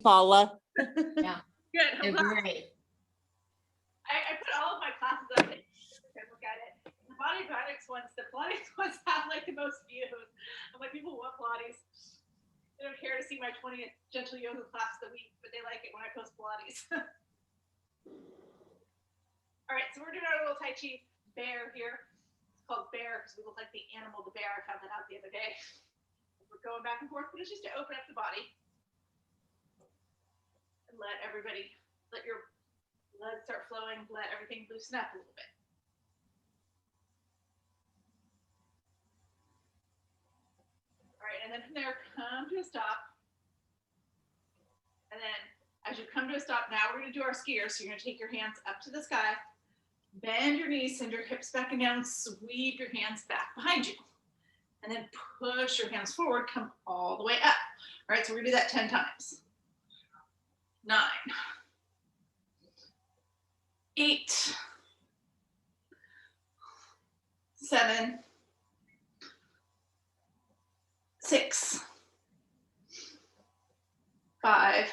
Paula. Yeah. Good. They're great. I put all of my classes up and look at it. The Bionics ones, the Pilates ones have like the most views. I'm like, people want Pilates. They don't care to see my 20th gentle yoga class of the week, but they like it when I post Pilates. All right, so we're doing our little Tai Chi bear here. It's called bear because we look like the animal, the bear. I found that out the other day. We're going back and forth, but it's just to open up the body and let your blood start flowing, let everything loosen up a little bit. All right, and then from there, come to a stop. And then as you come to a stop, now we're gonna do our skiers. So you're gonna take your hands up to the sky, bend your knees, send your hips back and down, sweep your hands back behind you. And then push your hands forward, come all the way up. All right, so we're gonna do that 10 times. 9, 8, 7, 6, 5,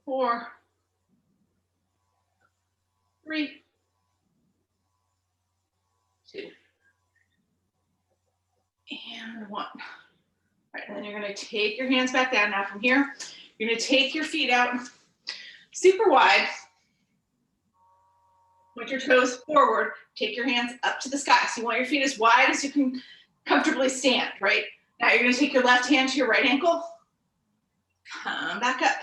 4, 3, 2, and 1. All right, and then you're gonna take your hands back down. Now from here, you're gonna take your feet out super wide. Point your toes forward, take your hands up to the sky. So you want your feet as wide as you can comfortably stand, right? Now you're gonna take your left hand to your right ankle, come back up.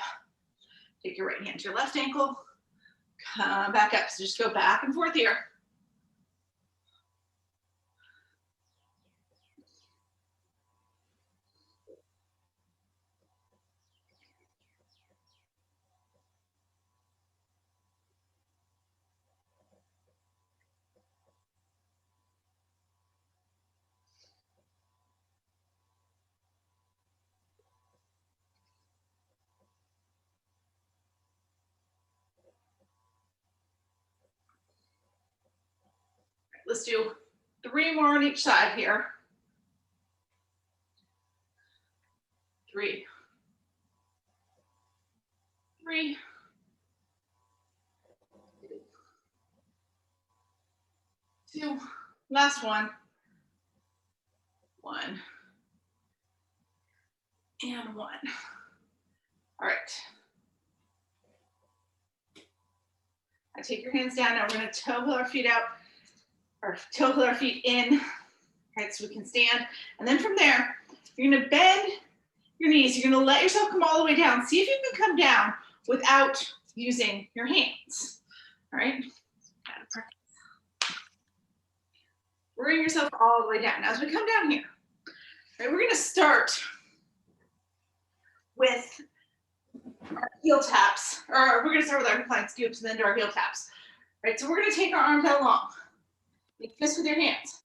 Take your right hand to your left ankle, come back up. So just go back and forth here. Let's do 3 more on each side here. 3, 3, 2, last one, 1, and 1. All right. Now take your hands down. Now we're going to toe heel our feet out, or toe heel our feet in, right, so we can stand. And then from there, you're going to bend your knees. You're going to let yourself come all the way down. See if you can come down without using your hands. All right. Bring yourself all the way down. Now as we come down here, right, we're going to start with our heel taps, or we're going to start with our incline scoops and then do our heel taps. Right, so we're going to take our arms out long. Make fists with your hands.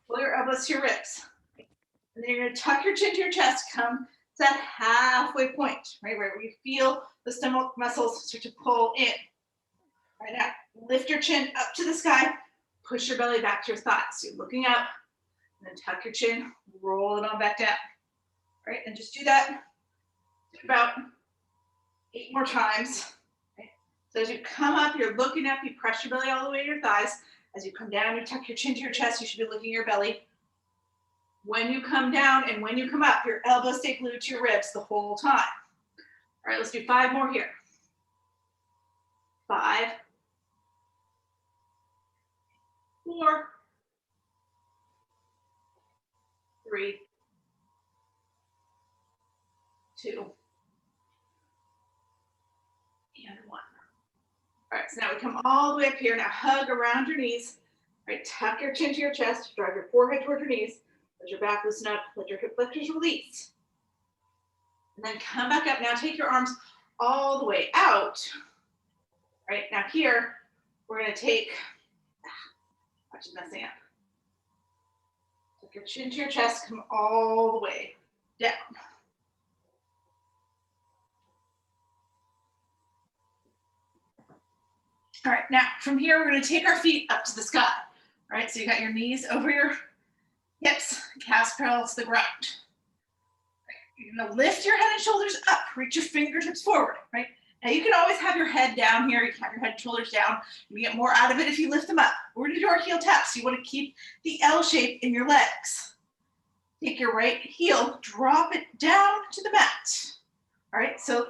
Pull your elbows to your ribs. And then you're going to tuck your chin to your chest. Come to that halfway point, right, where you feel the stomach muscles start to pull in. Right now, lift your chin up to the sky. Push your belly back to your thighs. So you're looking up, and then tuck your chin, roll it on back down. All right, and just do that about 8 more times. Okay. So as you come up, you're looking up, you press your belly all the way to your thighs. As you come down, you tuck your chin to your chest, you should be looking at your belly. When you come down and when you come up, your elbows stay glued to your ribs the whole time. All right, let's do 5 more here. 5, 4, 3, 2, and 1. All right, so now we come all the way up here. Now hug around your knees. All right, tuck your chin to your chest, drive your forehead toward your knees, let your back loosen up, let your hip flexors release. And then come back up. Now take your arms all the way out. All right, now here, we're gonna take, watch it messing up. Tuck your chin to your chest, come all the way down. All right, now from here, we're gonna take our feet up to the sky. All right, so you got your knees over your hips, calves parallel to the ground. You're gonna lift your head and shoulders up, reach your fingertips forward, right? Now you can always have your head down here, you can have your head and shoulders down. You get more out of it if you lift them up. We're gonna do our heel taps. You wanna keep the L shape in your legs. Take your right heel, drop it down to the mat. All right, so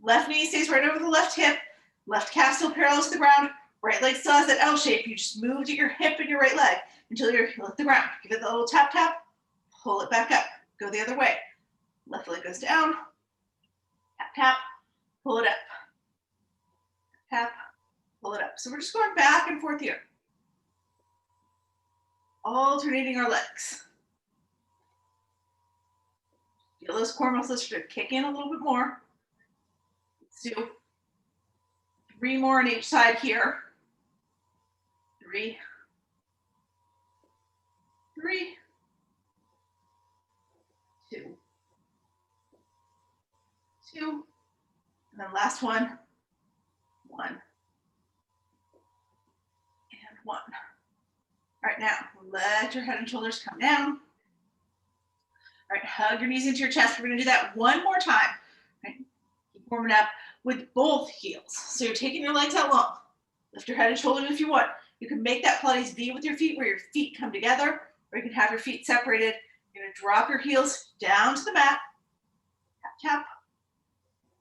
left knee stays right over the left hip, left calf still parallel to the ground, right leg still has that L shape. You just moved your hip and your right leg until your heel hit the ground. Give it the little tap, tap, pull it back up, go the other way. Left leg goes down, tap, tap, pull it up, tap, pull it up. So we're just going back and forth here, alternating our legs. Feel those core muscles start to kick in a little bit more. Let's do 3 more on each side here. 3, 3, 2, 2, and then last one, 1, and 1. All right, now let your head and shoulders come down. All right, hug your knees into your chest. We're gonna do that one more time. Right? Keep warming up with both heels. So you're taking your legs out long. Lift your head and shoulders if you want. You can make that Pilates V with your feet where your feet come together, or you can have your feet separated. You're gonna drop your heels down to the mat. Tap, tap,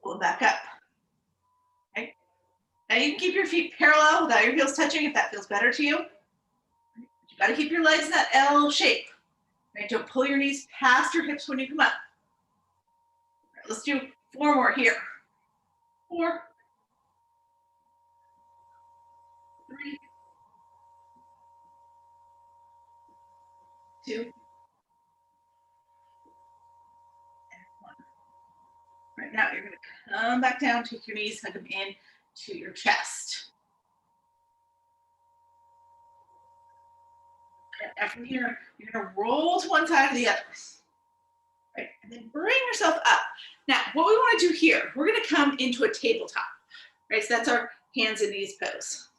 pull them back up. Okay? Now you can keep your feet parallel without your heels touching if that feels better to you. You gotta keep your legs in that L shape. Right, don't pull your knees past your hips when you come up. Right, let's do 4 more here. 4, 3, 2, and 1. Right now, you're gonna come back down, take your knees, hug them in to your chest. And from here, you're gonna roll to one side or the other. Right, and then bring yourself up. Now, what we wanna do here, we're gonna come into a tabletop. Right, so that's our hands and knees pose.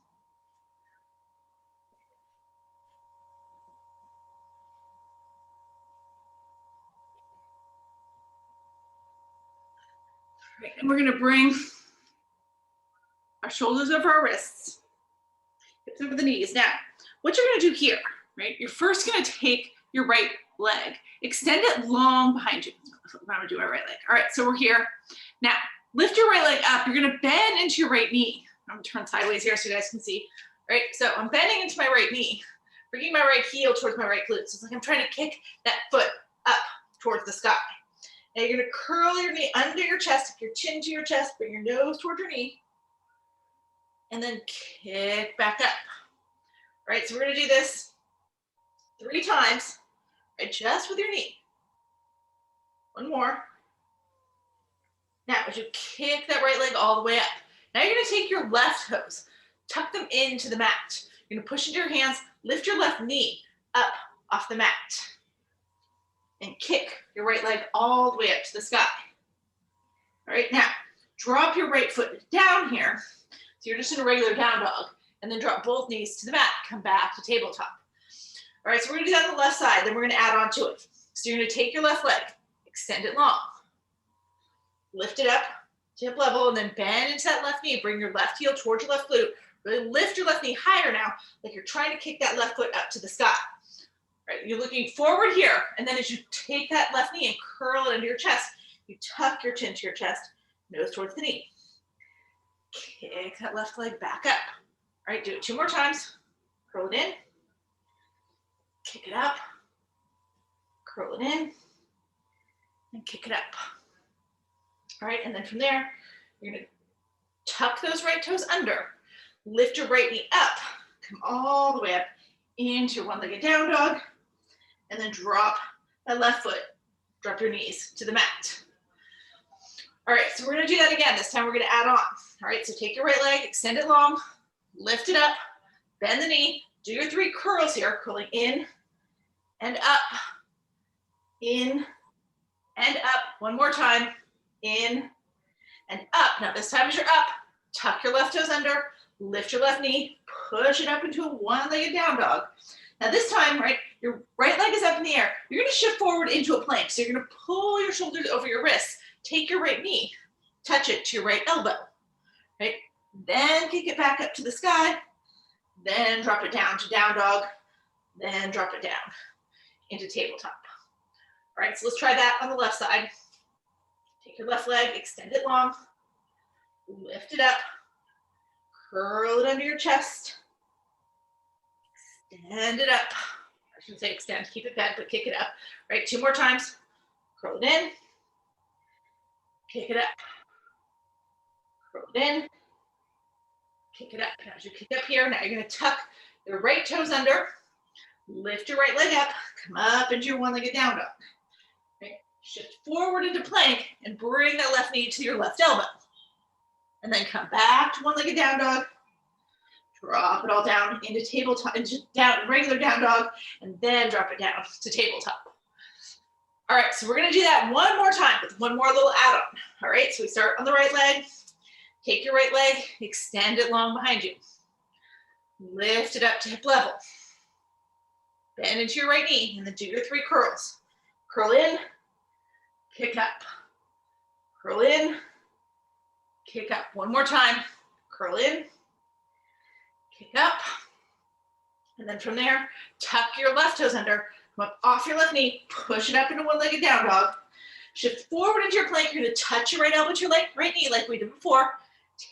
Right, and we're gonna bring our shoulders over our wrists, hips over the knees. Now, what you're gonna do here, right? You're first gonna take your right leg, extend it long behind you. I'm gonna do my right leg. All right, so we're here. Now, lift your right leg up. You're gonna bend into your right knee. I'm gonna turn sideways here so you guys can see. All right, so I'm bending into my right knee, bringing my right heel towards my right glute. So it's like I'm trying to kick that foot up towards the sky. Now you're gonna curl your knee under your chest, take your chin to your chest, bring your nose towards your knee, and then kick back up. All right, so we're gonna do this 3 times, right, just with your knee. 1 more. Now, as you kick that right leg all the way up, now you're gonna take your left toes, tuck them into the mat. You're gonna push into your hands, lift your left knee up off the mat, and kick your right leg all the way up to the sky. All right, now, drop your right foot down here. So you're just in a regular down dog, and then drop both knees to the mat, come back to tabletop. All right, so we're gonna do that on the left side, then we're gonna add on to it. So you're gonna take your left leg, extend it long, lift it up to hip level, and then bend into that left knee. Bring your left heel towards your left glute. Really lift your left knee higher now, like you're trying to kick that left foot up to the sky. Right, you're looking forward here, and then as you take that left knee and curl it into your chest, you tuck your chin to your chest, nose towards the knee. Kick that left leg back up. All right, do it 2 more times. Curl it in, kick it up, curl it in, and kick it up. All right, and then from there, you're gonna tuck those right toes under, lift your right knee up, come all the way up into your one-legged down dog, and then drop that left foot, drop your knees to the mat. All right, so we're gonna do that again. This time we're gonna add on. All right, so take your right leg, extend it long, lift it up, bend the knee, do your 3 curls here, curling in and up, in and up. 1 more time, in and up. Now this time as you're up, tuck your left toes under, lift your left knee, push it up into a one-legged down dog. Now this time, right, your right leg is up in the air. You're gonna shift forward into a plank. So you're gonna pull your shoulders over your wrists, take your right knee, touch it to your right elbow, right? Then kick it back up to the sky, then drop it down to down dog, then drop it down into tabletop. All right, so let's try that on the left side. Take your left leg, extend it long, lift it up, curl it under your chest, extend it up. I shouldn't say extend, keep it bent, but kick it up. All right, 2 more times. Curl it in, kick it up, curl it in, kick it up. Now as you kick up here, now you're gonna tuck your right toes under, lift your right leg up, come up into your one-legged down dog. Right? Shift forward into plank and bring that left knee to your left elbow. And then come back to one-legged down dog, drop it all down into tabletop, into down, regular down dog, and then drop it down to tabletop. All right, so we're gonna do that one more time with one more little add-on. All right, so we start on the right leg, take your right leg, extend it long behind you. Lift it up to hip level. Bend into your right knee, and then do your 3 curls. Curl in, kick up. Curl in, kick up. One more time. Curl in, kick up. And then from there, tuck your left toes under, come up off your left knee, push it up into one-legged down dog. Shift forward into your plank. You're gonna touch your right elbow to your right knee like we did before.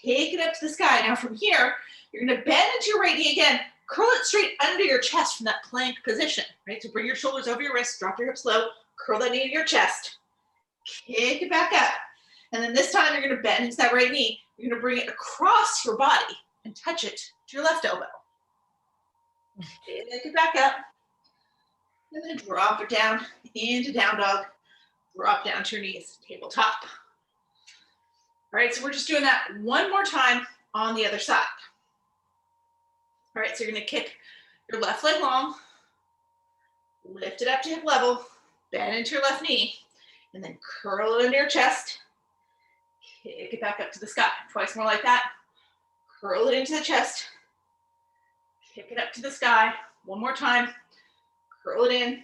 Take it up to the sky. Now from here, you're gonna bend into your right knee again, curl it straight under your chest from that plank position, right? So bring your shoulders over your wrists, drop your hips low, curl that knee to your chest, kick it back up. And then this time you're gonna bend into that right knee. You're gonna bring it across your body and touch it to your left elbow. Kick it back up. And then drop it down into down dog. Drop down to your knees, tabletop. All right, so we're just doing that one more time on the other side. All right, so you're gonna kick your left leg long, lift it up to hip level, bend into your left knee, and then curl it under your chest, kick it back up to the sky. Twice more like that. Curl it into the chest, kick it up to the sky. One more time, curl it in,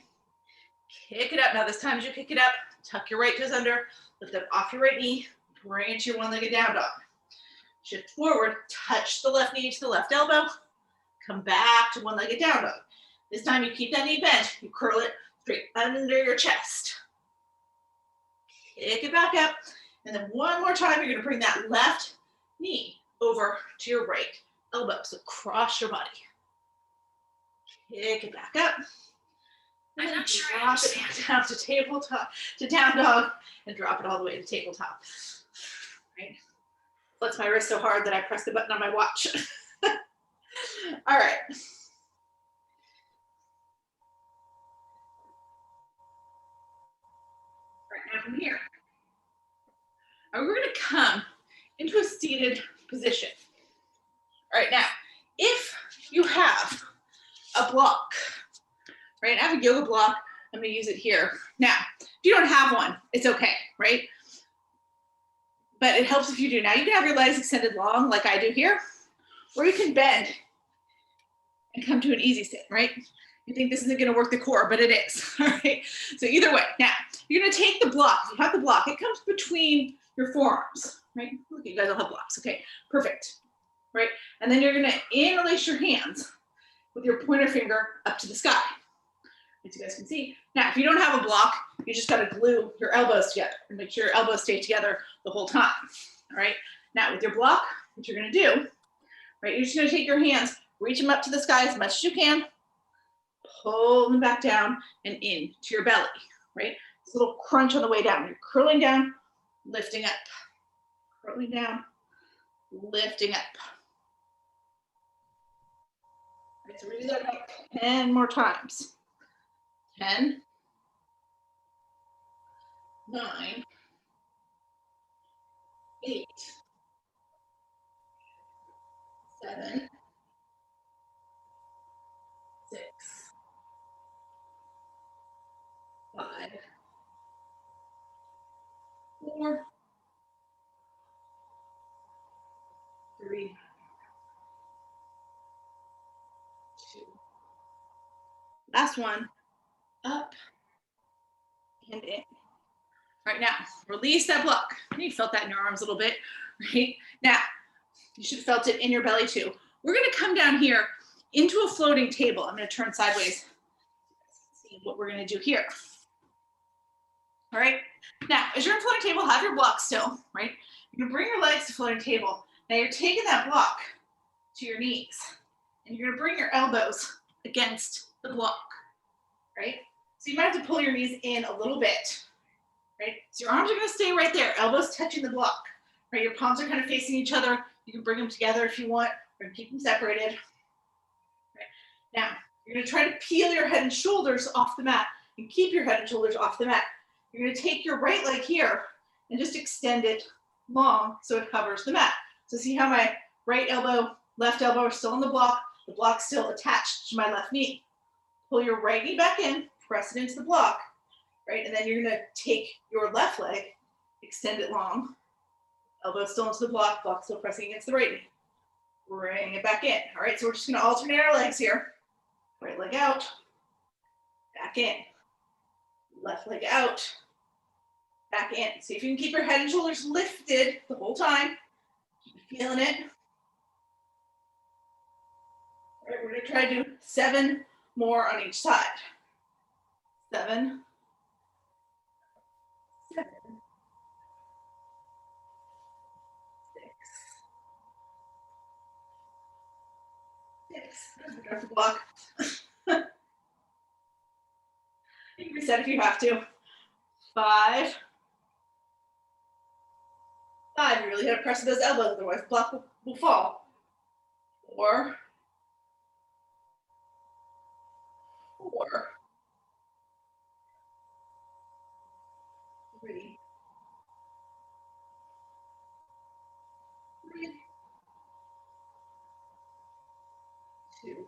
kick it up. Now this time as you kick it up, tuck your right toes under, lift up off your right knee, bring it to your one-legged down dog. Shift forward, touch the left knee to the left elbow, come back to one-legged down dog. This time you keep that knee bent, you curl it straight under your chest. Kick it back up, and then one more time, you're gonna bring that left knee over to your right elbow, so cross your body. Kick it back up, and then drop it down to tabletop, to down dog, and drop it all the way to tabletop. Right? Flex my wrist so hard that I press the button on my watch. All right. Right now from here, we're going to come into a seated position. All right, now, if you have a block, right? I have a yoga block. I'm going to use it here. Now, if you don't have one, it's okay, right? But it helps if you do. Now, you can have your legs extended long like I do here, or you can bend and come to an easy sit, right? You think this isn't gonna work the core, but it is, all right? So either way, now, you're gonna take the block. You have the block. It comes between your forearms, right? Look, you guys all have blocks, okay, perfect, right? And then you're gonna interlace your hands with your pointer finger up to the sky, as you guys can see. Now, if you don't have a block, you just gotta glue your elbows together and make sure your elbows stay together the whole time, all right? Now, with your block, what you're gonna do, right, you're just gonna take your hands, reach them up to the sky as much as you can, pull them back down and in to your belly, right? This little crunch on the way down. You're curling down, lifting up, curling down, lifting up. All right, so we're gonna do that about 10 more times. 10, 9, 8, 7, 6, 5, 4, 3, 2, Last one, up and in. Right now, release that block. You felt that in your arms a little bit, right? Now, you should have felt it in your belly too. We're gonna come down here into a floating table. I'm gonna turn sideways. See what we're gonna do here. All right, now, as you're in floating table, have your block still, right? You're gonna bring your legs to floating table. Now you're taking that block to your knees, and you're gonna bring your elbows against the block, right? So you might have to pull your knees in a little bit, right? So your arms are gonna stay right there, elbows touching the block, right? Your palms are kind of facing each other. You can bring them together if you want, or keep them separated. Right? Now, you're gonna try to peel your head and shoulders off the mat and keep your head and shoulders off the mat. You're gonna take your right leg here and just extend it long so it covers the mat. So see how my right elbow, left elbow are still on the block's still attached to my left knee. Pull your right knee back in, press it into the block, right? And then you're gonna take your left leg, extend it long, elbow still into the block still pressing against the right knee. Bring it back in. All right, so we're just gonna alternate our legs here. Right leg out, back in. Left leg out, back in. See if you can keep your head and shoulders lifted the whole time. Keep feeling it. All right, we're gonna try to do 7 more on each side. 7, 7, 6. Drop the block. You can reset if you have to. 5. You really got to press those elbows, otherwise the block will fall. 4. 3. 2.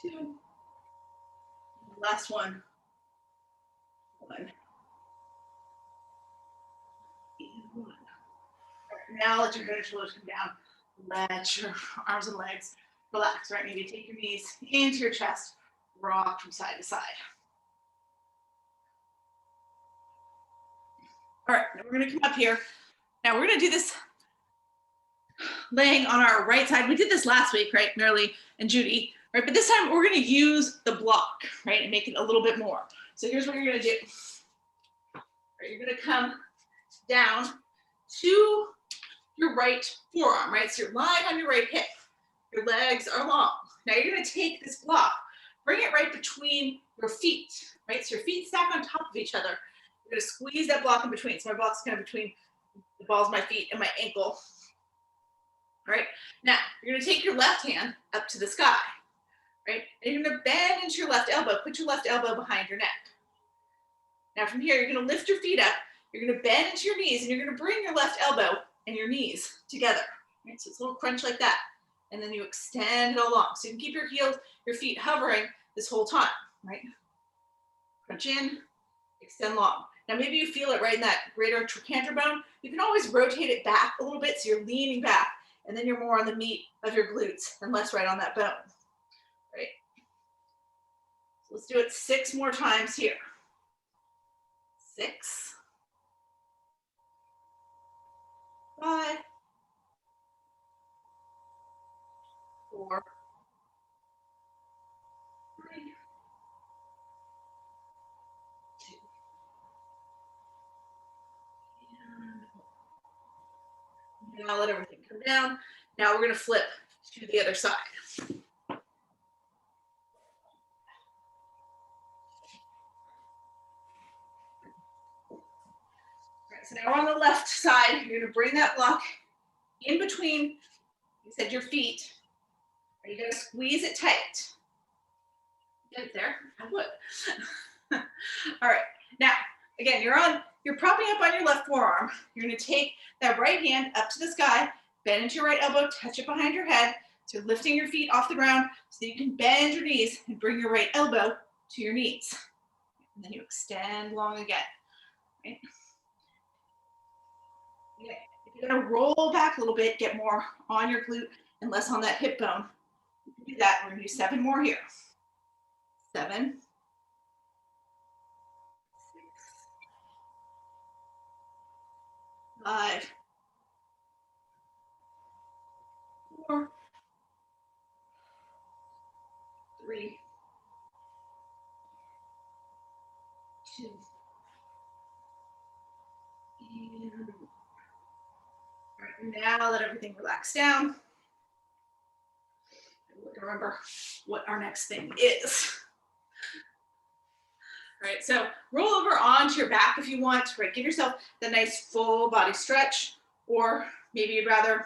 2. Last one. 1. And 1. Right, now let your head and shoulders come down. Let your arms and legs relax, right? Maybe take your knees into your chest, rock from side to side. All right, now we're gonna come up here. Now we're gonna do this laying on our right side. We did this last week, right, Marilee and Judy, right? But this time we're gonna use the block, right, and make it a little bit more. So here's what you're gonna do. Right, you're gonna come down to your right forearm, right? So you're lying on your right hip. Your legs are long. Now you're gonna take this block, bring it right between your feet, right? So your feet stack on top of each other. You're gonna squeeze that block in between. So my block's kind of between the balls of my feet and my ankle. All right, now you're gonna take your left hand up to the sky, right? And you're gonna bend into your left elbow, put your left elbow behind your neck. Now from here, you're gonna lift your feet up, you're gonna bend into your knees, and you're gonna bring your left elbow and your knees together, right? So it's a little crunch like that. And then you extend it along. So you can keep your heels, your feet hovering this whole time, right? Crunch in, extend long. Now maybe you feel it right in that greater trochanter bone. You can always rotate it back a little bit so you're leaning back, and then you're more on the meat of your glutes and less right on that bone, right? So let's do it 6 more times here. 6, 5, 4, 3, 2. And now let everything come down. Now we're gonna flip to the other side. So now we're on the left side. You're gonna bring that block in between, you said, your feet. You're gonna squeeze it tight. Get it there? I would. All right. Now, again, you're propping up on your left forearm. You're gonna take that right hand up to the sky, bend into your right elbow, touch it behind your head. So you're lifting your feet off the ground so you can bend your knees and bring your right elbow to your knees. And then you extend long again. Right? Okay. If you're gonna roll back a little bit, get more on your glute and less on that hip bone. Do that. We're going to do 7 more here. 7, 6, 5, 4, 3, 2, and now let everything relax down. Remember what our next thing is. All right, so roll over onto your back if you want, right? Give yourself the nice full body stretch, or maybe you'd rather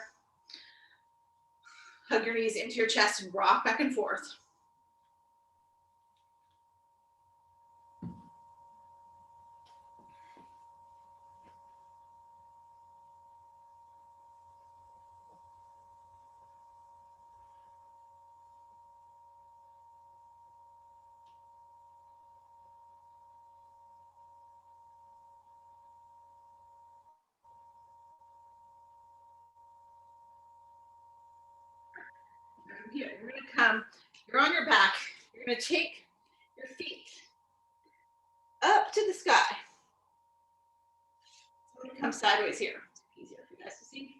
hug your knees into your chest and rock back and forth. Here, you're gonna come, you're on your back, you're gonna take your feet up to the sky. So I'm gonna come sideways here. It's easier for you guys to see.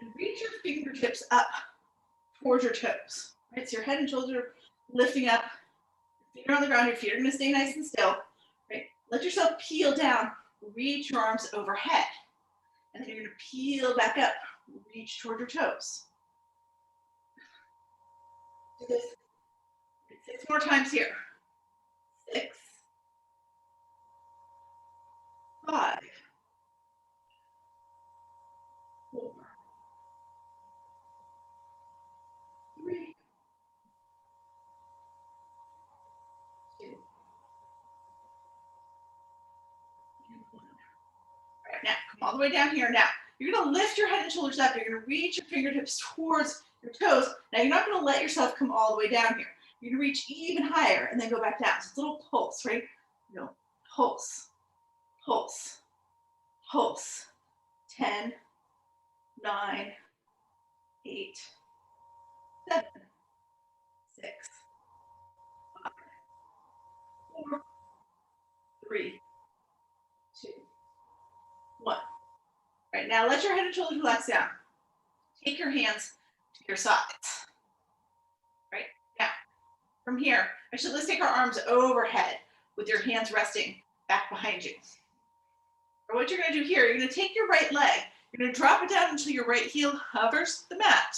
And reach your fingertips up towards your toes. Right? So your head and shoulders are lifting up, your feet are on the ground, your feet are gonna stay nice and still. Right? Let yourself peel down, reach your arms overhead. And then you're gonna peel back up, reach toward your toes. Do this 6 more times here. 6, 5, 4, 3, 2, and 1. All right, now come all the way down here. Now you're gonna lift your head and shoulders up. You're gonna reach your fingertips towards your toes. Now you're not gonna let yourself come all the way down here. You're gonna reach even higher and then go back down. So it's a little pulse, right? You know, pulse, pulse, pulse. 10, 9, 8, 7, 6, 5, 4, 3, 2, 1. All right, now let your head and shoulders relax down. Take your hands to your sides. Right, now from here, actually let's take our arms overhead with your hands resting back behind you. Or what you're gonna do here, you're gonna take your right leg, you're gonna drop it down until your right heel hovers the mat.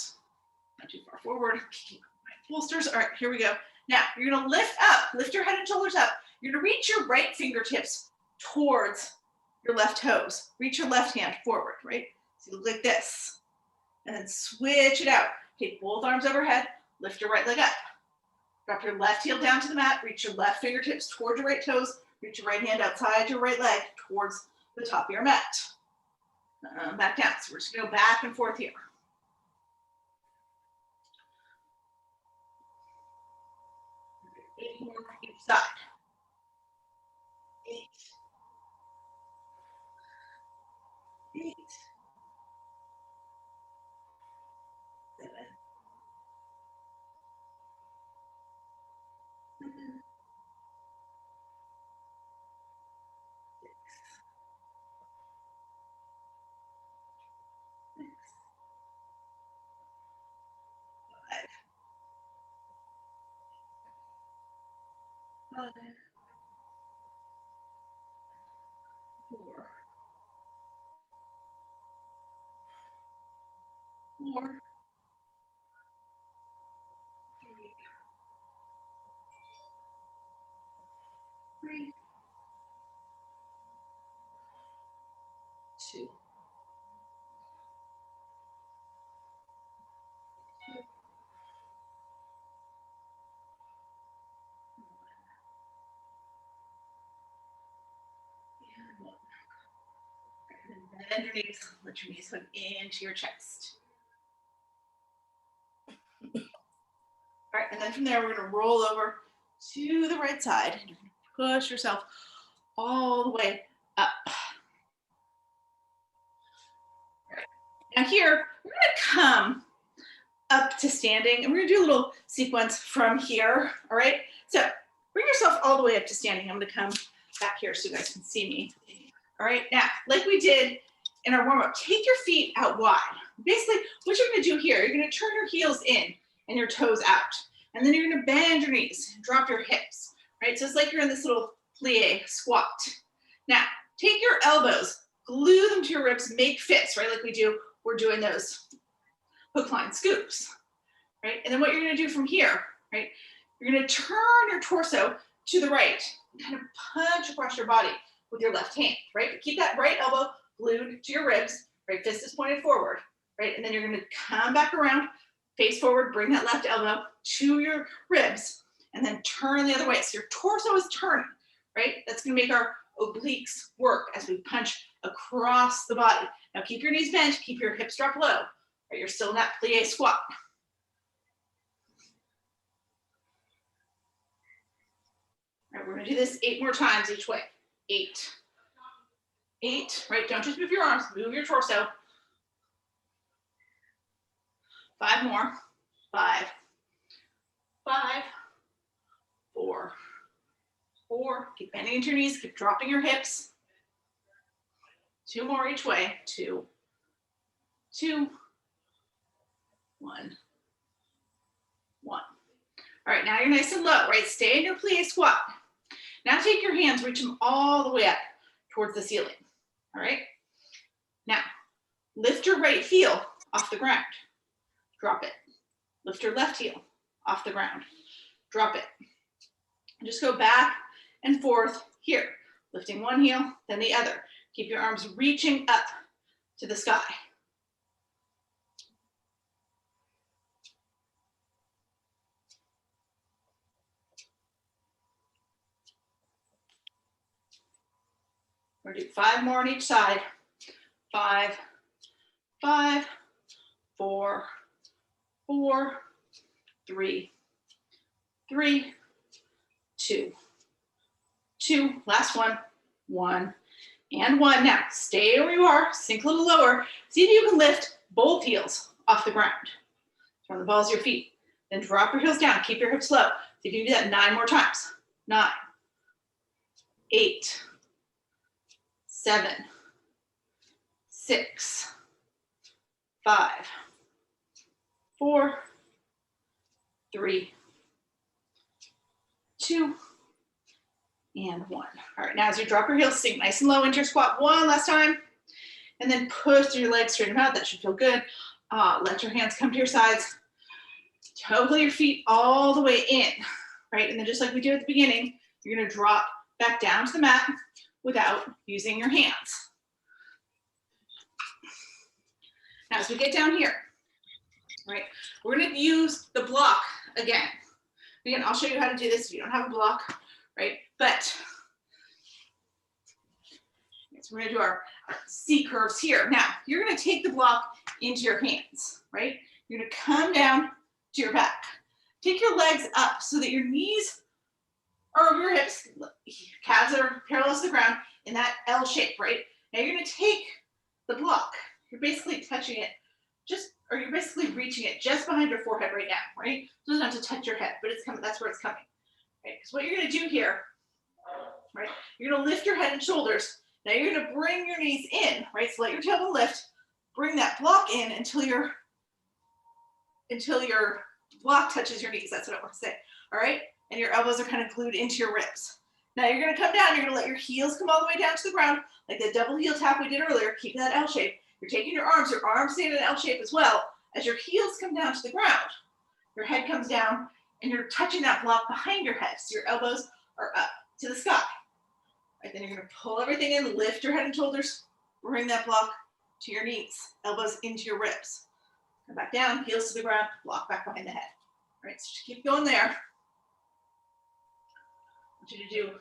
Not too far forward, keep my bolsters. All right, here we go. Now, you're gonna lift up, lift your head and shoulders up. You're gonna reach your right fingertips towards your left toes. Reach your left hand forward, right? So you look like this. And then switch it out. Take both arms overhead, lift your right leg up. Drop your left heel down to the mat, reach your left fingertips towards your right toes, reach your right hand outside your right leg towards the top of your mat. Back down. So we're just gonna go back and forth here. 8 more each side. 8, 8, 7, 6, 5, 4, 4, 3, 2, 1. And bend your knees, let your knees hook into your chest. All right, and then from there, we're gonna roll over to the right side. And you're gonna push yourself all the way up. Now here, we're gonna come up to standing, and we're gonna do a little sequence from here, all right? So bring yourself all the way up to standing. I'm gonna come back here so you guys can see me. All right, now, like we did in our warm-up, take your feet out wide. Basically, what you're gonna do here, you're gonna turn your heels in and your toes out. And then you're gonna bend your knees, drop your hips, right? So it's like you're in this little plie squat. Now, take your elbows, glue them to your ribs, make fists, right? Like we do, we're doing those hook line scoops, right? And then what you're gonna do from here, right? You're gonna turn your torso to the right, and kind of punch across your body with your left hand, right? But keep that right elbow glued to your ribs, right? Fist is pointed forward, right? And then you're gonna come back around, face forward, bring that left elbow to your ribs, and then turn the other way. So your torso is turning, right? That's gonna make our obliques work as we punch across the body. Now keep your knees bent, keep your hips dropped low, right? You're still in that plie squat. All right, we're gonna do this 8 more times each way. 8, 8, right? Don't just move your arms, move your torso. 5 more, 5, 5, 4, 4, keep bending into your knees, keep dropping your hips. 2 more each way, 2, 2, 1, 1. All right, now you're nice and low, right? Stay in your plie squat. Now take your hands, reach them all the way up towards the ceiling, all right? Now, lift your right heel off the ground, drop it. Lift your left heel off the ground, drop it. And just go back and forth here, lifting one heel, then the other. Keep your arms reaching up to the sky. We're gonna do 5 more on each side. 5, 5, 4, 4, 3, 3, 2, 2. Last one, 1, and 1. Now stay where you are, sink a little lower. See if you can lift both heels off the ground. From the balls of your feet. Then drop your heels down, keep your hips low. See if you can do that 9 more times. 9, 8, 7, 6, 5, 4, 3, 2, and 1. All right, now as you drop your heels, sink nice and low into your squat one last time, and then push through your legs, straighten them out. That should feel good. Let your hands come to your sides. Toggle your feet all the way in, right? And then just like we did at the beginning, you're gonna drop back down to the mat without using your hands. Now as we get down here, right, we're gonna use the block again. Again, I'll show you how to do this if you don't have a block, right? But so we're gonna do our C curves here. Now, you're gonna take the block into your hands, right? You're gonna come down to your back. Take your legs up so that your knees are over your hips, calves are parallel to the ground in that L shape, right? Now you're gonna take the block. You're basically touching it or you're basically reaching it just behind your forehead right now, right? So it doesn't have to touch your head, but it's coming, that's where it's coming, right? Because what you're gonna do here, right? You're gonna lift your head and shoulders. Now you're gonna bring your knees in, right? So let your tailbone lift, bring that block in until your block touches your knees. That's what I want to say, all right? And your elbows are kind of glued into your ribs. Now you're gonna come down, you're gonna let your heels come all the way down to the ground, like the double heel tap we did earlier, keep that L shape. You're taking your arms stay in an L shape as well. As your heels come down to the ground, your head comes down and you're touching that block behind your head. So your elbows are up to the sky. Right, then you're gonna pull everything in, lift your head and shoulders, bring that block to your knees, elbows into your ribs. Come back down, heels to the ground, block back behind the head. All right, so just keep going there. I want you to do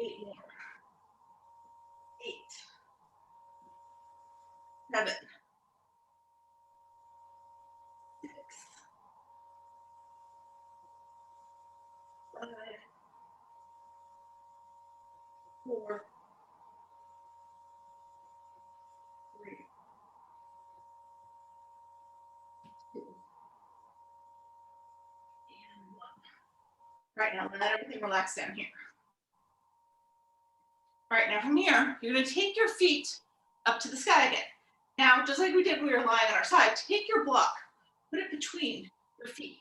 8 more. 8, 7, 6, 5, 4, Right, now let everything relax down here. All right, now from here, you're gonna take your feet up to the sky again. Now, just like we did when we were lying on our side, take your block, put it between your feet.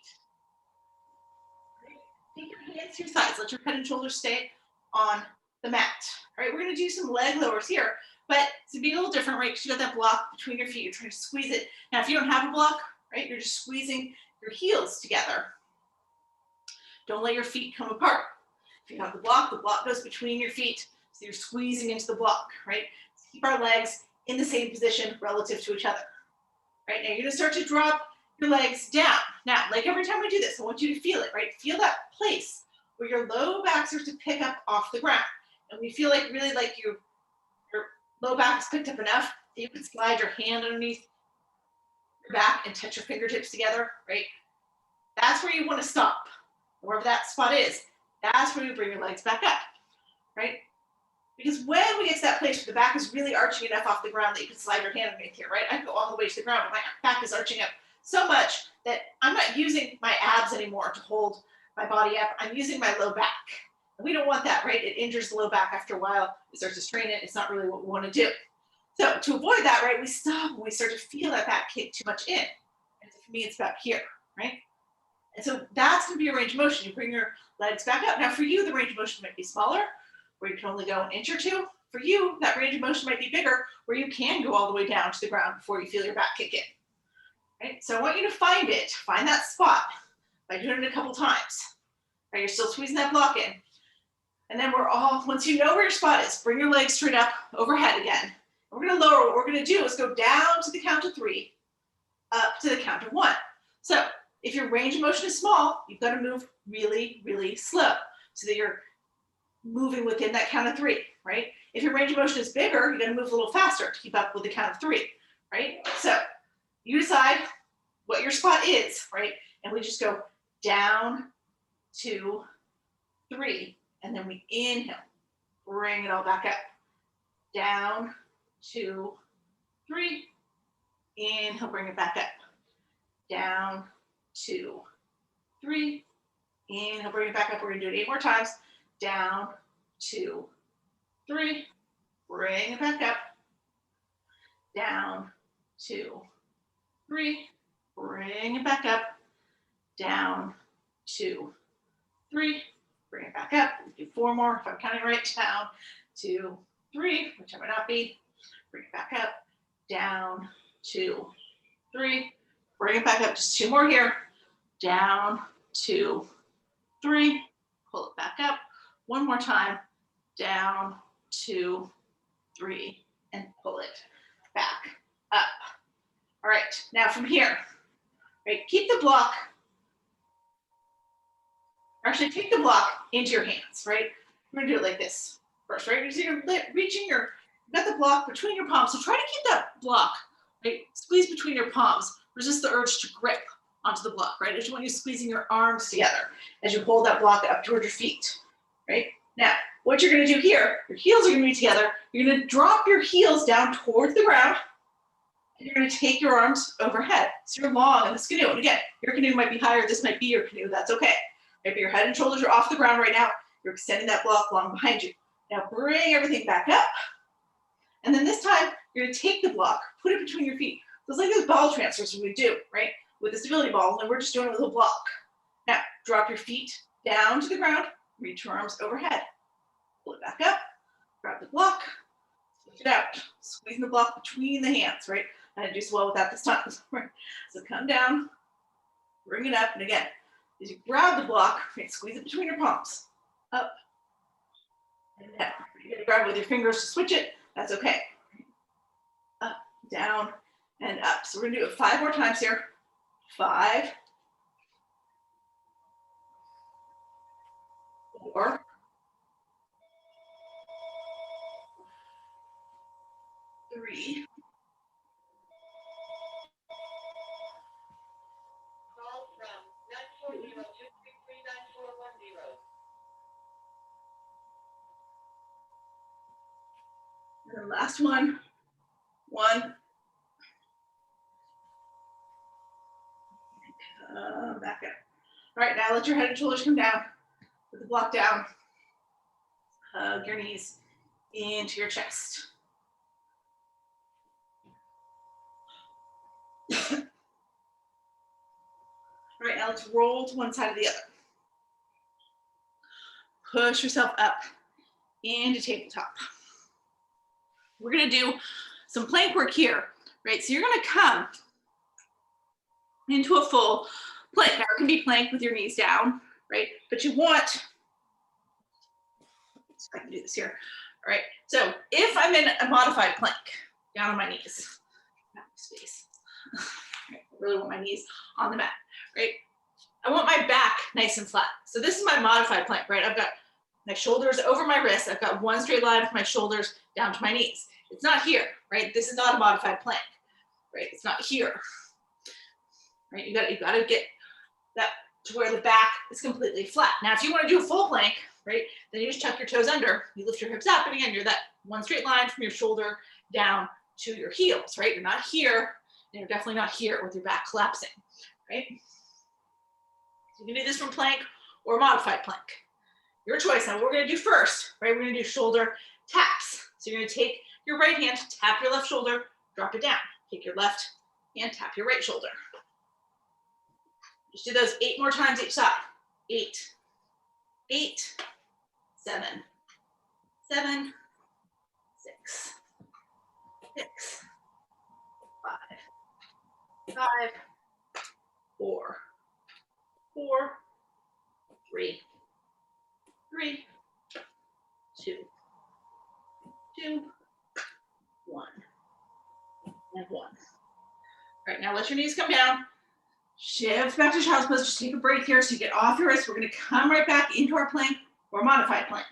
Take your hands to your sides, let your head and shoulders stay on the mat. All right, we're gonna do some leg lowers here, but it's gonna be a little different, right? Because you got that block between your feet, you're trying to squeeze it. Now, if you don't have a block, right, you're just squeezing your heels together. Don't let your feet come apart. If you have the block goes between your feet, so you're squeezing into the block, right? So keep our legs in the same position relative to each other. Right, now you're gonna start to drop your legs down. Now, like every time we do this, I want you to feel it, right? Feel that place where your low back starts to pick up off the ground. And we feel like really like your low back is picked up enough that you can slide your hand underneath your back and touch your fingertips together, right? That's where you want to stop. Wherever that spot is, that's where you bring your legs back up, right? Because when we get to that place where the back is really arching enough off the ground that you can slide your hand underneath here, right? I can go all the way to the ground, but my back is arching up so much that I'm not using my abs anymore to hold my body up. I'm using my low back. And we don't want that, right? It injures the low back after a while. It starts to strain it. It's not really what we want to do. So to avoid that, right, we stop when we start to feel that back kick too much in. And so for me, it's back here, right? And so that's going to be your range of motion. You bring your legs back up. Now for you, the range of motion might be smaller, where you can only go an inch or two. For you, that range of motion might be bigger, where you can go all the way down to the ground before you feel your back kick in. Right? So I want you to find that spot by doing it a couple times. Right? You're still squeezing that block in. And then once you know where your spot is, bring your legs straight up overhead again. And we're gonna lower, what we're gonna do is go down to the count of 3, up to the count of 1. So if your range of motion is small, you've got to move really, really slow so that you're moving within that count of 3, right? If your range of motion is bigger, you're going to move a little faster to keep up with the count of 3, right? So you decide what your spot is, right? And we just go down, 2, 3, and then we inhale, bring it all back up. Down, 2, 3, inhale, bring it back up. Down, 2, 3, inhale, bring it back up. We're gonna do it 8 more times. Down, 2, 3, bring it back up. Down, 2, 3, bring it back up. Down, 2, 3, bring it back up. We'll do 4 more if I'm counting right. Down, 2, 3, which I might not be. Bring it back up. Down, 2, 3, bring it back up. Just 2 more here. Down, 2, 3, pull it back up. 1 more time. Down, 2, 3, and pull it back up. All right, now from here, right, keep the block, actually take the block into your hands, right? We're gonna do it like this first, right? So you're reaching you've got the block between your palms. So try to keep that block, right? Squeeze between your palms. Resist the urge to grip onto the block, right? I just want you squeezing your arms together as you hold that block up towards your feet, right? Now, what you're gonna do here, your heels are gonna be together. You're gonna drop your heels down towards the ground, and you're gonna take your arms overhead. So you're long in this canoe. And again, your canoe might be higher, this might be your canoe, that's okay. Maybe your head and shoulders are off the ground right now. You're extending that block long behind you. Now bring everything back up. And then this time, you're gonna take the block, put it between your feet. So it's like those ball transfers we do, right? With the stability ball, and we're just doing it with a block. Now, drop your feet down to the ground, reach your arms overhead. Pull it back up, grab the block, switch it out. Squeezing the block between the hands, right? I didn't do so well with that this time. So come down, bring it up, and again, as you grab the block, right, squeeze it between your palms. Up and down. You're gonna grab it with your fingers to switch it, that's okay. Up, down, and up. So we're gonna do it 5 more times here. 5, 4, 3, 2, and the last one, 1. Back up. All right, now let your head and shoulders come down. Put the block down. Hug your knees into your chest. All right, now let's roll to one side or the other. Push yourself up into tabletop. We're gonna do some plank work here, right? So you're gonna come into a full plank. Now it can be plank with your knees down, right? But you want, so I can do this here, all right? So if I'm in a modified plank, down on my knees, space, right? I really want my knees on the mat, right? I want my back nice and flat. So this is my modified plank, right? I've got my shoulders over my wrists. I've got one straight line from my shoulders down to my knees. It's not here, right? This is not a modified plank, right? It's not here, right? You got to get that to where the back is completely flat. Now, if you want to do a full plank, right, then you just tuck your toes under, you lift your hips up, and again, you're that one straight line from your shoulder down to your heels, right? You're not here, and you're definitely not here with your back collapsing, right? So you can do this from plank or modified plank. Your choice. Now, what we're going to do first, right, we're going to do shoulder taps. So you're going to take your right hand, tap your left shoulder, drop it down. Take your left hand, tap your right shoulder. Just do those 8 more times each side. 8, 8, 7, 7, 6, 6, 5, 5, 4, 4, 3, 3, 2, 2, 1, and 1. All right, now let your knees come down. Shift back to child's pose. Just take a break here so you get off your wrist. We're going to come right back into our plank or modified plank.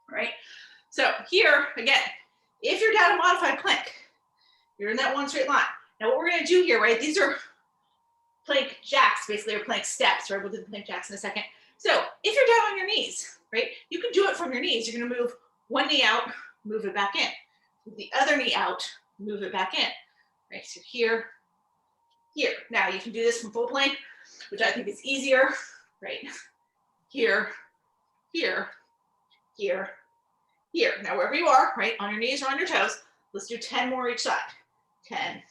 All right, so here, again, if you're down a modified plank, you're in that one straight line. Now what we're going to do here, right, these are plank jacks, basically, or plank steps, right? We'll do the plank jacks in a second. So if you're down on your knees, right, you can do it from your knees. You're going to move one knee out, move it back in. Move the other knee out, move it back in. Right, so here, here. Now you can do this from full plank, which I think is easier, right? Here, here, here, here. Now wherever you are, right, on your knees or on your toes, let's do 10 more each side. 10,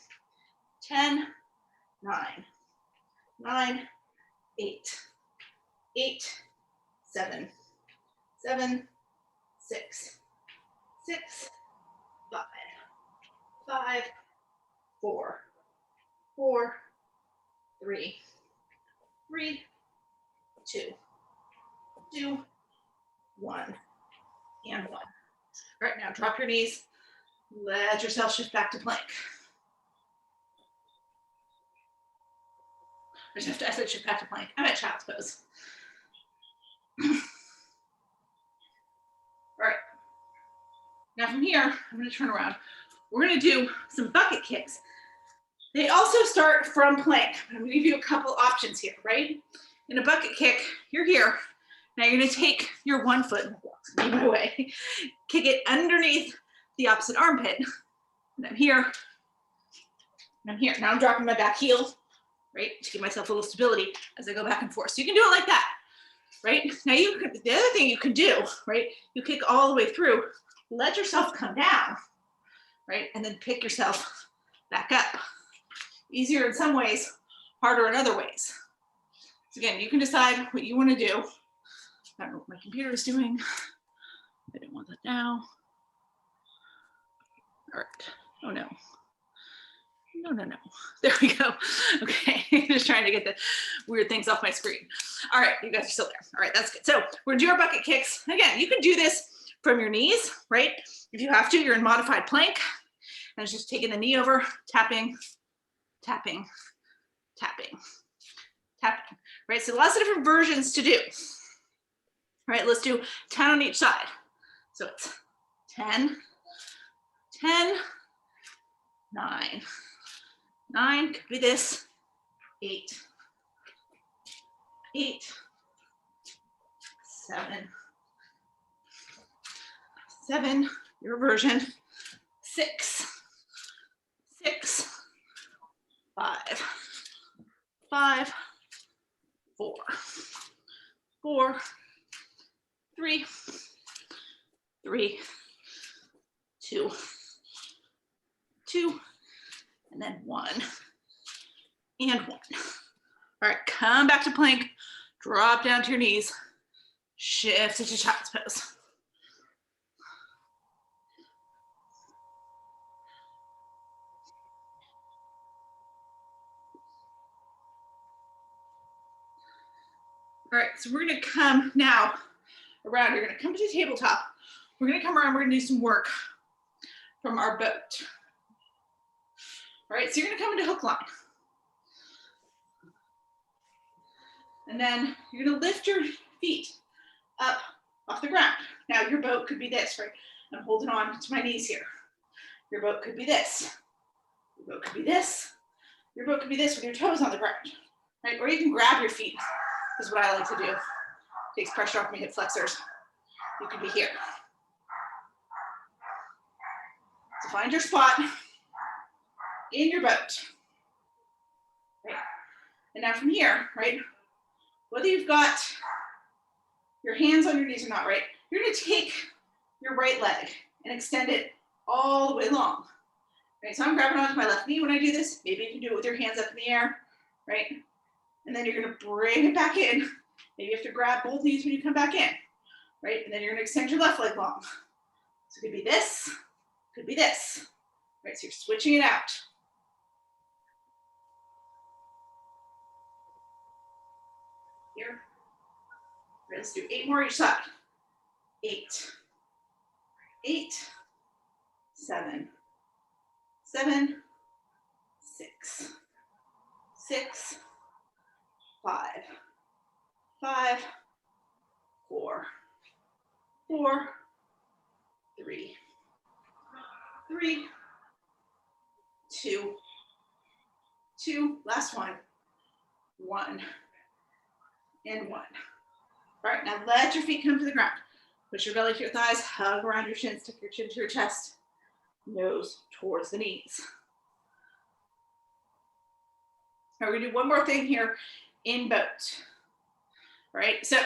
10, 9, 9, 8, 8, 7, 7, 6, 6, 5, 5, 4, 4, 3, 3, 2, 2, 1, and 1. All right, now drop your knees. Let yourself shift back to plank. I said shift back to plank. I'm at child's pose. All right. Now from here, I'm going to turn around. We're going to do some bucket kicks. They also start from plank. I'm going to give you a couple options here, right? In a bucket kick, you're here. Now you're going to take your one foot, in my way, kick it underneath the opposite armpit. And I'm here. And I'm here. Now I'm dropping my back heel, right, to give myself a little stability as I go back and forth. So you can do it like that, right? Now you could, the other thing you can do, right, you kick all the way through, let yourself come down, right, and then pick yourself back up. Easier in some ways, harder in other ways. So again, you can decide what you want to do. I don't know what my computer is doing. I don't want that now. All right. Oh no. No, no, no. There we go. Okay, just trying to get the weird things off my screen. All right, you guys are still there. All right, that's good. So we're gonna do our bucket kicks. Again, you can do this from your knees, right? If you have to, you're in modified plank. And it's just taking the knee over, tapping, tapping, tapping, tapping, right? So lots of different versions to do. All right, let's do 10 on each side. So it's 10, 10, 9, 9, could be this, 8, 8, 7, 7, your version, 6, 6, 5, 5, 4, 4, 3, 3, 2, 2, and then 1, and 1. All right, come back to plank, drop down to your knees, shift into child's pose. All right, so we're gonna come now around, you're gonna come to the tabletop. We're gonna come around, we're gonna do some work from our boat. All right, so you're gonna come into hook line. And then you're gonna lift your feet up off the ground. Now your boat could be this, right? I'm holding on to my knees here. Your boat could be this. Your boat could be this. Your boat could be this with your toes on the ground, right? Or you can grab your feet, is what I like to do. Takes pressure off my hip flexors. You could be here. So find your spot in your boat, right? And now from here, right? Whether you've got your hands on your knees or not, right? You're gonna take your right leg and extend it all the way long, right? So I'm grabbing onto my left knee when I do this. Maybe you can do it with your hands up in the air, right? And then you're gonna bring it back in. Maybe you have to grab both knees when you come back in, right? And then you're gonna extend your left leg long. So it could be this, could be this, right? So you're switching it out. Here. Right, let's do 8 more each side. 8, 8, 7, 7, 6, 6, 5, 5, 4, 4, 3, 3, 2, 2, last one, 1, and 1. All right, now let your feet come to the ground. Push your belly to your thighs, hug around your shins, tuck your chin to your chest, nose towards the knees. Now we're gonna do one more thing here in boat. All right, so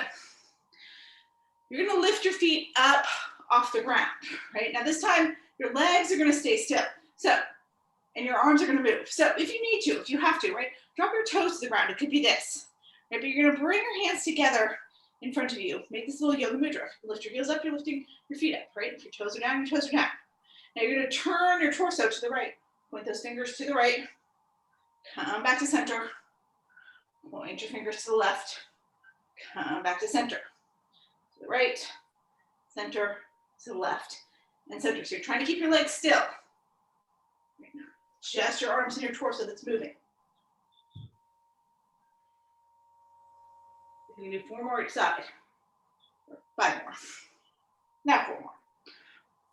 you're gonna lift your feet up off the ground, right? Now this time, your legs are gonna stay still. So, and your arms are gonna move. So if you need to, if you have to, right? Drop your toes to the ground, it could be this, right? But you're gonna bring your hands together in front of you. Make this little yoga mudra. Lift your heels up, you're lifting your feet up, right? If your toes are down, your toes are down. Now you're gonna turn your torso to the right. Point those fingers to the right. Come back to center. Point your fingers to the left. Come back to center. To the right, center, to the left, and center. So you're trying to keep your legs still. Just your arms and your torso that's moving. You can do 4 more each side. 5 more. Now 4 more.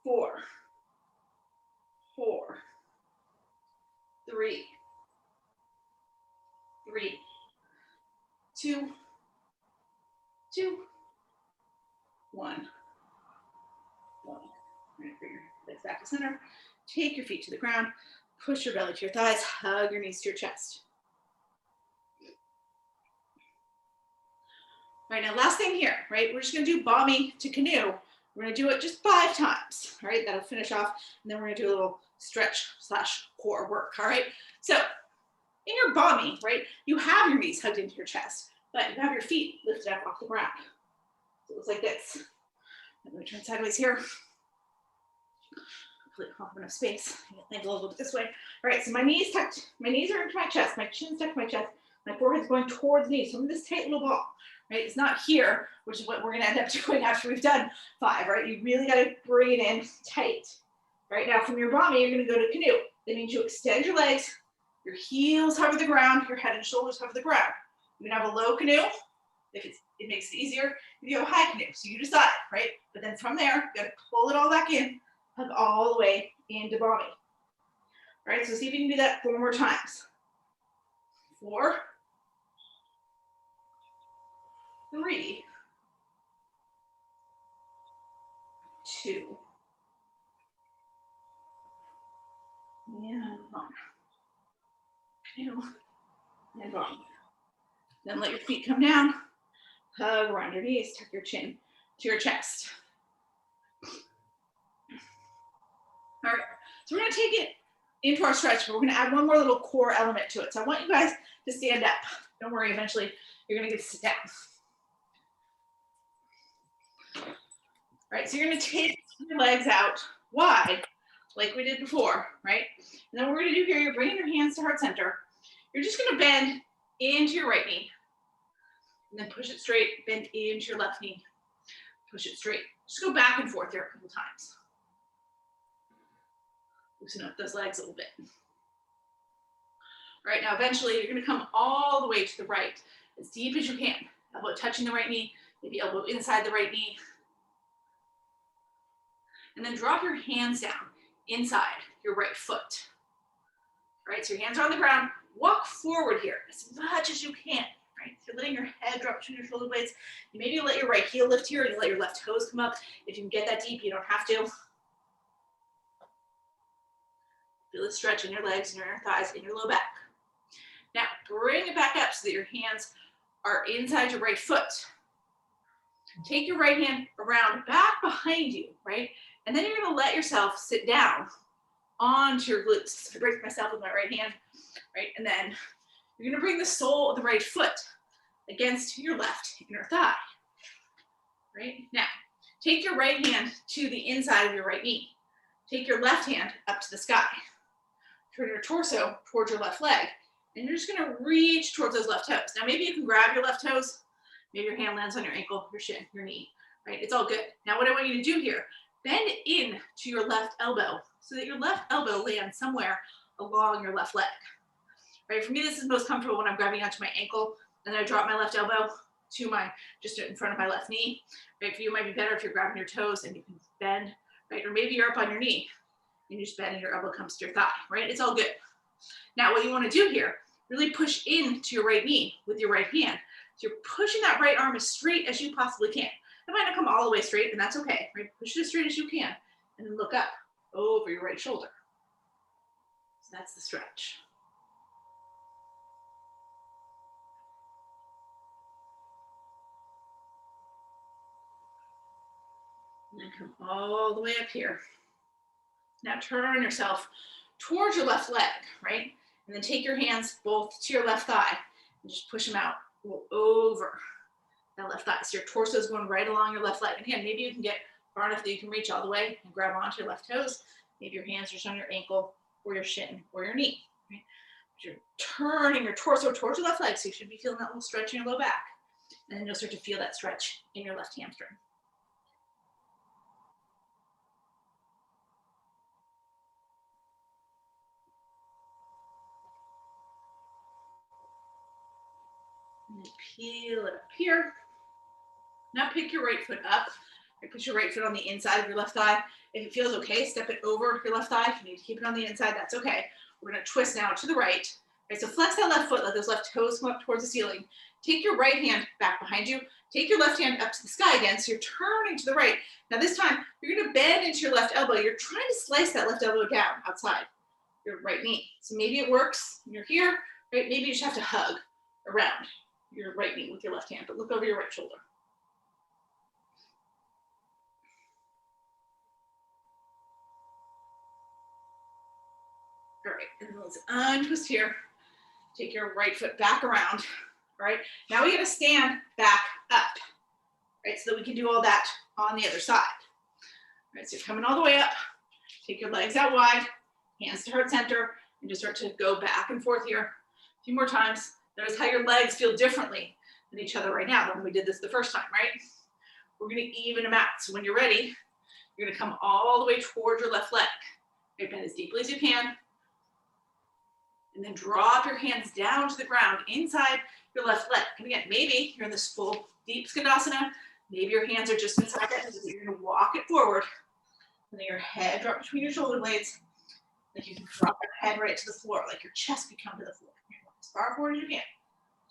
4, 4, 3, 3, 2, 2, 1, 1. Right, bring your legs back to center. Take your feet to the ground. Push your belly to your thighs. Hug your knees to your chest. All right, now last thing here, right? We're just gonna do bommy to canoe. We're gonna do it just 5 times, all right? That'll finish off, and then we're gonna do a little stretch / core work, all right? So in your bommy, right, you have your knees hugged into your chest, but you have your feet lifted up off the ground. So it looks like this. I'm gonna turn sideways here. Hopefully I'll have enough space. Think a little bit this way. All right, so my knees tucked, my knees are into my chest, my chin's tucked to my chest, my forehead's going towards me. So I'm in this tight little ball. Right, it's not here, which is what we're gonna end up doing after we've done 5, right? You really gotta bring it in tight. Right, now from your bommy, you're gonna go to canoe. That means you extend your legs, your heels hover the ground, your head and shoulders hover the ground. You can have a low canoe, if it makes it easier. If you have a high canoe, so you decide, right? But then from there, you gotta pull it all back in, hug all the way into bommy. All right, so see if you can do that 4 more times. 4, 3, 2, and 1. Canoe, and bommy. Then let your feet come down. Hug around your knees, tuck your chin to your chest. All right, so we're gonna take it into our stretch, but we're gonna add one more little core element to it. So I want you guys to stand up. Don't worry, eventually you're gonna get to sit down. All right, so you're gonna take your legs out wide, like we did before, right? And then what we're gonna do here, you're bringing your hands to heart center. You're just gonna bend into your right knee. And then push it straight, bend into your left knee. Push it straight. Just go back and forth here a couple times. Loosen up those legs a little bit. All right, now eventually you're gonna come all the way to the right, as deep as you can. Elbow touching the right knee, maybe elbow inside the right knee. And then drop your hands down inside your right foot. All right, so your hands are on the ground. Walk forward here as much as you can. Right, so you're letting your head drop between your shoulder blades. You maybe let your right heel lift here and you let your left toes come up. If you can get that deep, you don't have to. Feel the stretch in your legs and your inner thighs and your low back. Now, bring it back up so that your hands are inside your right foot. Take your right hand around back behind you, right? And then you're gonna let yourself sit down onto your glutes. So I brace myself with my right hand, right? And then you're gonna bring the sole of the right foot against your left inner thigh, right? Now, take your right hand to the inside of your right knee. Take your left hand up to the sky. Turn your torso towards your left leg. And you're just gonna reach towards those left toes. Now, maybe you can grab your left toes. Maybe your hand lands on your ankle, your shin, your knee, right? It's all good. Now, what I want you to do here, bend in to your left elbow so that your left elbow lands somewhere along your left leg. Right, for me, this is most comfortable when I'm grabbing onto my ankle and then I drop my left elbow to just in front of my left knee. Right, for you, it might be better if you're grabbing your toes and you can bend, right? Or maybe you're up on your knee and you just bend and your elbow comes to your thigh, right? It's all good. Now, what you want to do here, really push into your right knee with your right hand. So you're pushing that right arm as straight as you possibly can. It might not come all the way straight, and that's okay, right? Push it as straight as you can and then look up over your right shoulder. So that's the stretch. And then come all the way up here. Now turn yourself towards your left leg, right? And then take your hands both to your left thigh and just push them out over that left thigh. So your torso is going right along your left leg. And again, maybe you can get far enough that you can reach all the way and grab onto your left toes. Maybe your hands are just on your ankle or your shin or your knee, right? But you're turning your torso towards your left leg, so you should be feeling that little stretch in your low back. And then you'll start to feel that stretch in your left hamstring. And then peel it up here. Now pick your right foot up. Put your right foot on the inside of your left thigh. If it feels okay, step it over your left thigh. If you need to keep it on the inside, that's okay. We're gonna twist now to the right. Right, so flex that left foot, let those left toes come up towards the ceiling. Take your right hand back behind you. Take your left hand up to the sky again, so you're turning to the right. Now this time, you're gonna bend into your left elbow. You're trying to slice that left elbow down outside your right knee. So maybe it works, you're here, right? Maybe you just have to hug around your right knee with your left hand, but look over your right shoulder. All right, and then let's untwist here. Take your right foot back around. All right, now we gotta stand back up, right? So that we can do all that on the other side. All right, so you're coming all the way up. Take your legs out wide, hands to heart center, and just start to go back and forth here. A few more times. Notice how your legs feel differently than each other right now than when we did this the first time, right? We're gonna even them out. So when you're ready, you're gonna come all the way toward your left leg. Right, bend as deeply as you can. And then drop your hands down to the ground inside your left leg. And again, maybe you're in this full deep skandasana. Maybe your hands are just inside that. So you're gonna walk it forward. And then your head drop between your shoulder blades. Like you can drop your head right to the floor, like your chest can come to the floor. As far forward as you can.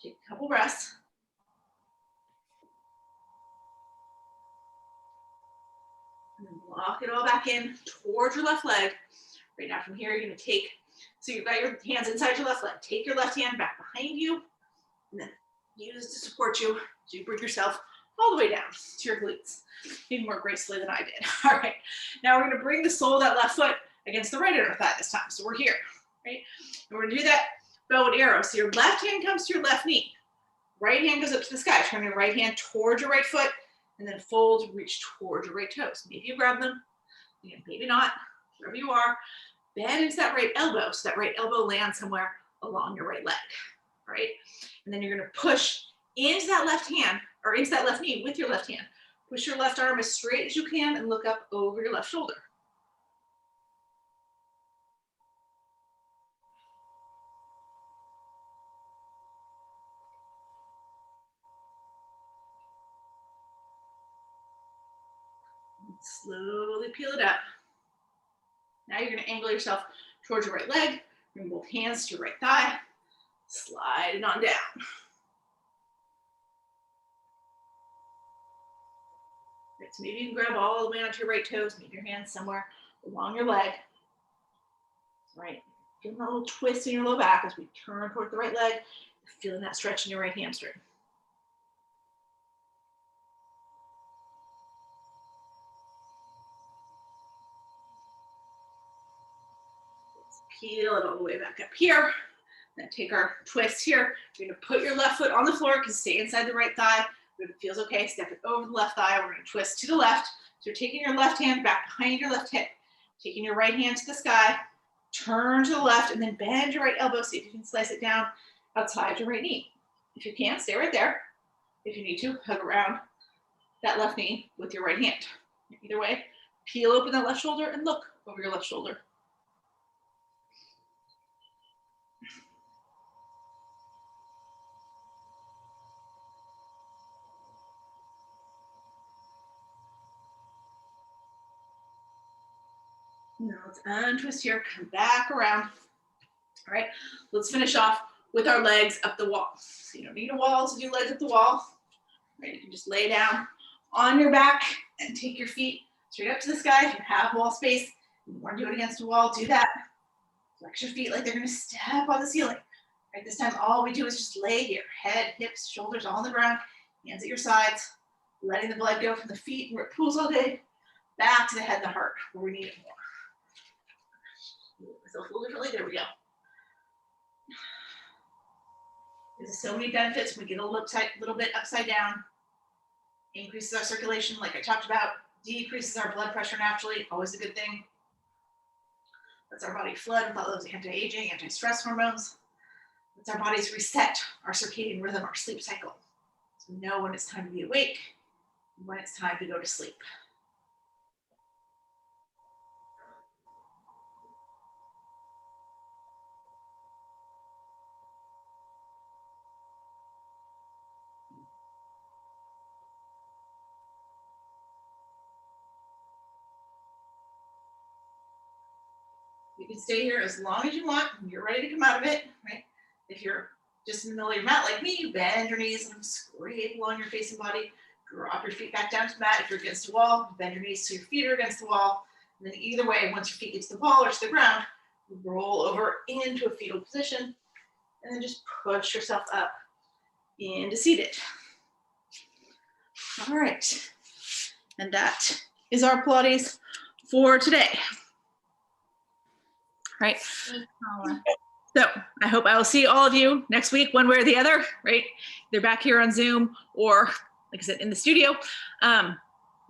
Take a couple breaths. And then lock it all back in towards your left leg. Right now from here, you're gonna take, so you've got your hands inside your left leg. Take your left hand back behind you. And then use to support you as you bring yourself all the way down to your glutes, maybe more gracefully than I did. All right, now we're gonna bring the sole of that left foot against the right inner thigh this time. So we're here, right? And we're gonna do that bow and arrow. So your left hand comes to your left knee, right hand goes up to the sky. Turn your right hand towards your right foot, and then fold, reach towards your right toes. Maybe you grab them, again, maybe not, wherever you are. Bend into that right elbow, so that right elbow lands somewhere along your right leg, right? And then you're gonna push into that left hand, or into that left knee with your left hand. Push your left arm as straight as you can and look up over your left shoulder. And slowly peel it up. Now you're gonna angle yourself towards your right leg, bring both hands to your right thigh, slide it on down. Right, so maybe you can grab all the way onto your right toes, move your hands somewhere along your leg. Right, feeling a little twist in your low back as we turn toward the right leg, feeling that stretch in your right hamstring. Let's peel it all the way back up here. Then take our twist here. You're gonna put your left foot on the floor, because stay inside the right thigh. If it feels okay, step it over the left thigh. We're gonna twist to the left. So you're taking your left hand back behind your left hip, taking your right hand to the sky, turn to the left, and then bend your right elbow. See if you can slice it down outside your right knee. If you can't, stay right there. If you need to, hug around that left knee with your right hand. Either way, peel open that left shoulder and look over your left shoulder. Now let's untwist here, come back around. All right, let's finish off with our legs up the wall. So you don't need a wall to do legs up the wall. Right, you can just lay down on your back and take your feet straight up to the sky. If you have wall space, you want to do it against a wall, do that. Flex your feet like they're gonna step on the ceiling. Right, this time all we do is just lay here, head, hips, shoulders all on the ground, hands at your sides, letting the blood go from the feet where it pools all day, back to the head and the heart, where we need it more. Move myself a little differently, there we go. There's so many benefits when we get a little bit upside down. Increases our circulation, like I talked about, decreases our blood pressure naturally, always a good thing. Lets our body flood with all those anti-aging, anti-stress hormones. Lets our bodies reset our circadian rhythm, our sleep cycle. So we know when it's time to be awake and when it's time to go to sleep. You can stay here as long as you want when you're ready to come out of it, right? If you're just in the middle of your mat like me, you bend your knees and scrape along your face and body. Drop your feet back down to the mat. If you're against the wall, bend your knees so your feet are against the wall. And then either way, once your feet get to the wall or to the ground, roll over into a fetal position and then just push yourself up into seated. All right. And that is our Pilates for today. Right. So I hope I will see all of you next week, one way or the other, right? They're back here on Zoom or, like I said, in the studio. And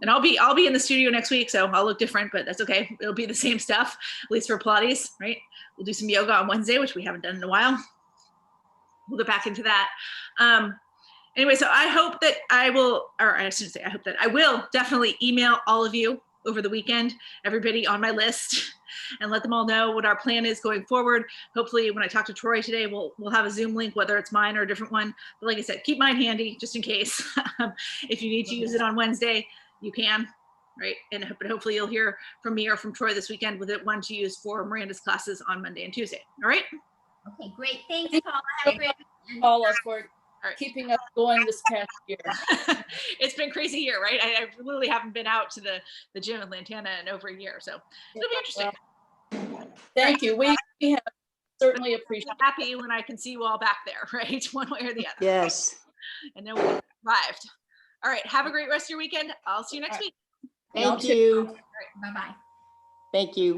I'll be in the studio next week, so I'll look different, but that's okay. It'll be the same stuff, at least for Pilates, right? We'll do some yoga on Wednesday, which we haven't done in a while. We'll get back into that. Anyway, so I hope that I will, or I shouldn't say I hope that I will definitely email all of you over the weekend, everybody on my list, and let them all know what our plan is going forward. Hopefully when I talk to Troy today, we'll have a Zoom link, whether it's mine or a different one. But like I said, keep mine handy just in case. If you need to use it on Wednesday, you can, right? But hopefully you'll hear from me or from Troy this weekend with it one to use for Miranda's classes on Monday and Tuesday. All right? Okay, great. Thanks, Paula. Have a great weekend. Paula, for keeping us going this past year. It's been crazy here, right? I literally haven't been out to the gym in Lantana in over a year, so it'll be interesting. Well, thank you. We have certainly appreciate it. Happy when I can see you all back there, right? One way or the other. Yes. and then we survived. All right, have a great rest of your weekend. I'll see you next week. Thank you. Bye-bye. Thank you.